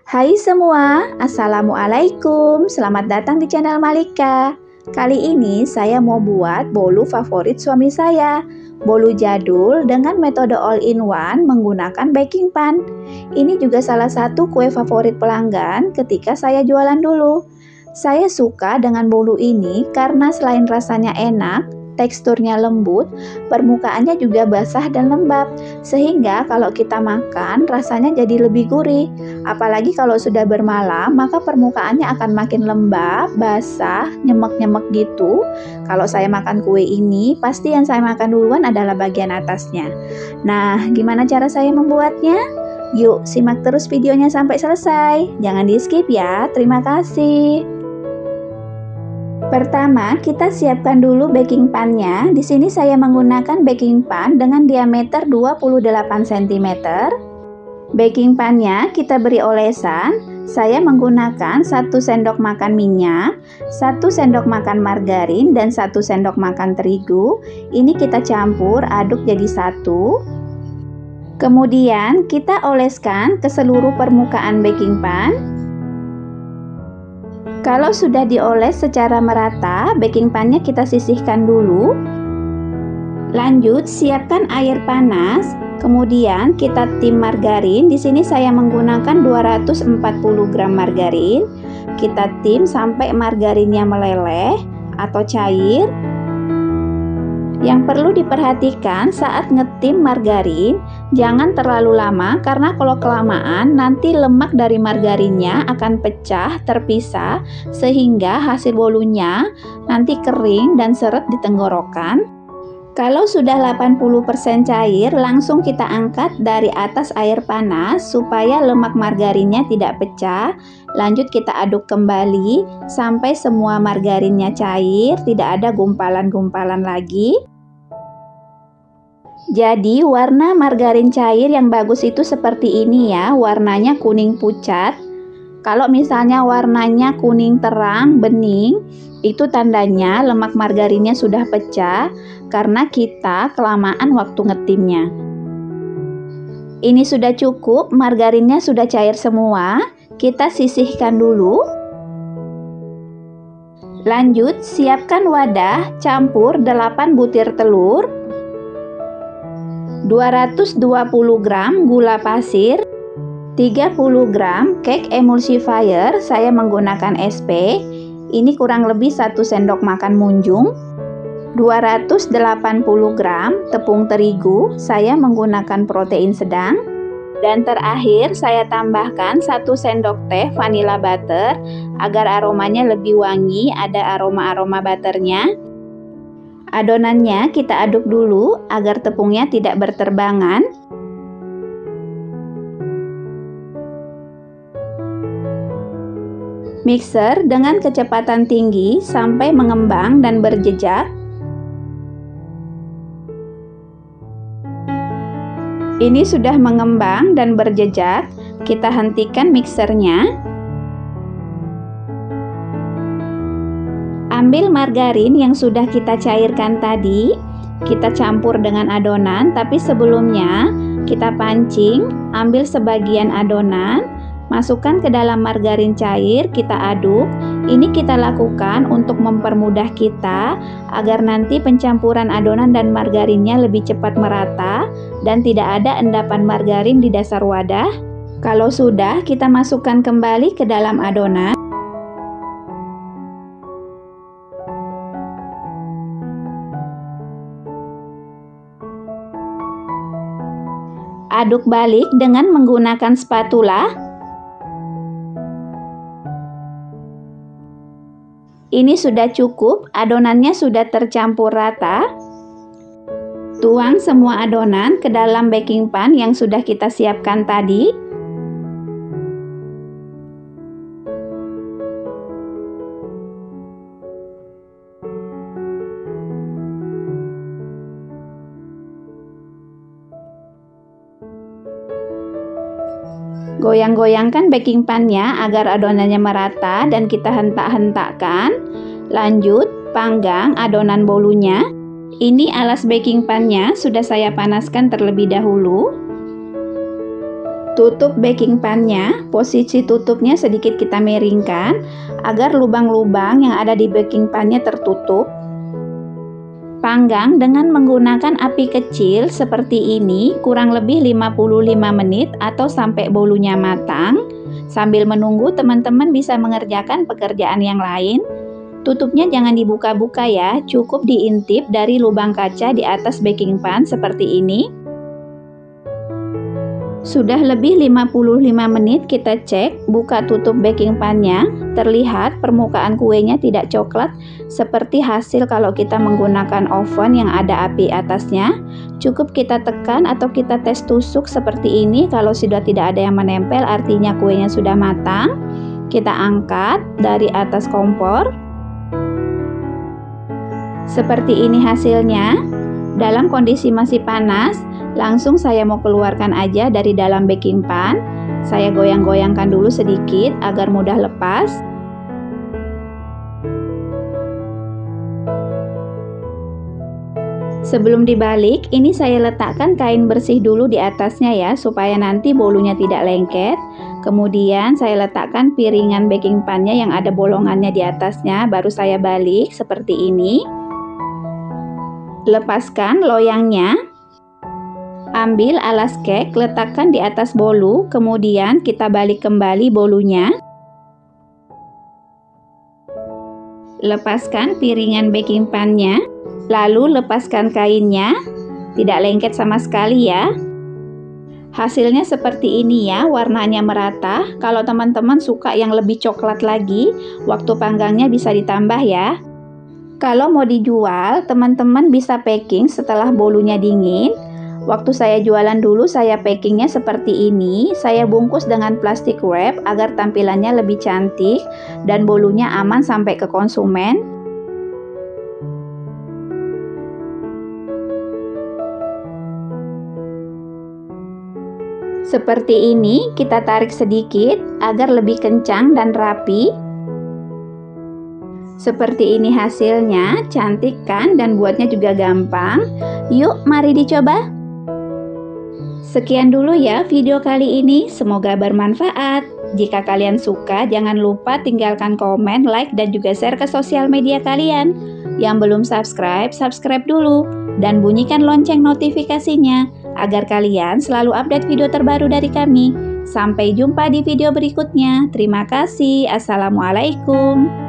Hai semua, Assalamualaikum. Selamat datang di channel Malika. Kali ini saya mau buat bolu favorit suami saya. Bolu jadul dengan metode all-in-one menggunakan baking pan. Ini juga salah satu kue favorit pelanggan ketika saya jualan dulu. Saya suka dengan bolu ini karena selain rasanya enak, teksturnya lembut, permukaannya juga basah dan lembab, sehingga kalau kita makan rasanya jadi lebih gurih. Apalagi kalau sudah bermalam, maka permukaannya akan makin lembab, basah, nyemek-nyemek gitu. Kalau saya makan kue ini, pasti yang saya makan duluan adalah bagian atasnya. Nah, gimana cara saya membuatnya? Yuk, simak terus videonya sampai selesai. Jangan di-skip ya. Terima kasih. Pertama, kita siapkan dulu baking pan-nya. Di sini saya menggunakan baking pan dengan diameter 28 cm. Baking pan-nya kita beri olesan. Saya menggunakan 1 sendok makan minyak, 1 sendok makan margarin, dan 1 sendok makan terigu. Ini kita campur, aduk jadi satu. Kemudian kita oleskan ke seluruh permukaan baking pan. Kalau sudah dioles secara merata, baking pan-nya kita sisihkan dulu. Lanjut, siapkan air panas. Kemudian kita tim margarin. Di sini saya menggunakan 240 gram margarin. Kita tim sampai margarinnya meleleh atau cair. Yang perlu diperhatikan saat ngetim margarin, jangan terlalu lama karena kalau kelamaan nanti lemak dari margarinnya akan pecah, terpisah, sehingga hasil bolunya nanti kering dan seret di tenggorokan. Kalau sudah 80% cair, langsung kita angkat dari atas air panas supaya lemak margarinnya tidak pecah. Lanjut kita aduk kembali sampai semua margarinnya cair, tidak ada gumpalan-gumpalan lagi. Jadi warna margarin cair yang bagus itu seperti ini ya, warnanya kuning pucat. Kalau misalnya warnanya kuning terang, bening, itu tandanya lemak margarinnya sudah pecah karena kita kelamaan waktu ngetimnya. Ini sudah cukup, margarinnya sudah cair semua. Kita sisihkan dulu. Lanjut, siapkan wadah, campur 8 butir telur, 220 gram gula pasir, 30 gram cake emulsifier, saya menggunakan SP. Ini kurang lebih 1 sendok makan munjung. 280 gram tepung terigu, saya menggunakan protein sedang. Dan terakhir saya tambahkan 1 sendok teh vanilla butter agar aromanya lebih wangi, ada aroma-aroma butternya. Adonannya kita aduk dulu agar tepungnya tidak berterbangan. Mixer dengan kecepatan tinggi sampai mengembang dan berjejak. Ini sudah mengembang dan berjejak, kita hentikan mixernya. Ambil margarin yang sudah kita cairkan tadi, kita campur dengan adonan, tapi sebelumnya kita pancing, ambil sebagian adonan, masukkan ke dalam margarin cair, kita aduk. Ini kita lakukan untuk mempermudah kita agar nanti pencampuran adonan dan margarinnya lebih cepat merata dan tidak ada endapan margarin di dasar wadah. Kalau sudah, kita masukkan kembali ke dalam adonan. Aduk balik dengan menggunakan spatula. Ini sudah cukup, adonannya sudah tercampur rata. Tuang semua adonan ke dalam baking pan yang sudah kita siapkan tadi. Goyang-goyangkan baking pan-nya agar adonannya merata dan kita hentak-hentakkan. Lanjut, panggang adonan bolunya. Ini alas baking pan-nya sudah saya panaskan terlebih dahulu. Tutup baking pan-nya, posisi tutupnya sedikit kita miringkan agar lubang-lubang yang ada di baking pan-nya tertutup. Panggang dengan menggunakan api kecil seperti ini kurang lebih 55 menit atau sampai bolunya matang. Sambil menunggu teman-teman bisa mengerjakan pekerjaan yang lain. Tutupnya jangan dibuka-buka ya, cukup diintip dari lubang kaca di atas baking pan seperti ini. Sudah lebih 55 menit kita cek, buka tutup baking pan-nya. Terlihat permukaan kuenya tidak coklat seperti hasil kalau kita menggunakan oven yang ada api atasnya. Cukup kita tekan atau kita tes tusuk seperti ini. Kalau sudah tidak ada yang menempel artinya kuenya sudah matang. Kita angkat dari atas kompor. Seperti ini hasilnya. Dalam kondisi masih panas, langsung saya mau keluarkan aja dari dalam baking pan. Saya goyang-goyangkan dulu sedikit agar mudah lepas. Sebelum dibalik, ini saya letakkan kain bersih dulu di atasnya ya, supaya nanti bolunya tidak lengket. Kemudian saya letakkan piringan baking pan-nya yang ada bolongannya di atasnya, baru saya balik seperti ini. Lepaskan loyangnya. Ambil alas kek, letakkan di atas bolu, kemudian kita balik kembali bolunya. Lepaskan piringan baking pan-nya, lalu lepaskan kainnya, tidak lengket sama sekali ya. Hasilnya seperti ini ya, warnanya merata. Kalau teman-teman suka yang lebih coklat lagi, waktu panggangnya bisa ditambah ya. Kalau mau dijual, teman-teman bisa packing setelah bolunya dingin. Waktu saya jualan dulu, saya packingnya seperti ini. Saya bungkus dengan plastik wrap agar tampilannya lebih cantik dan bolunya aman sampai ke konsumen. Seperti ini, kita tarik sedikit agar lebih kencang dan rapi. Seperti ini hasilnya, cantik kan dan buatnya juga gampang. Yuk, mari dicoba. Sekian dulu ya video kali ini, semoga bermanfaat. Jika kalian suka, jangan lupa tinggalkan komen, like, dan juga share ke sosial media kalian. Yang belum subscribe, subscribe dulu. Dan bunyikan lonceng notifikasinya, agar kalian selalu update video terbaru dari kami. Sampai jumpa di video berikutnya. Terima kasih. Assalamualaikum.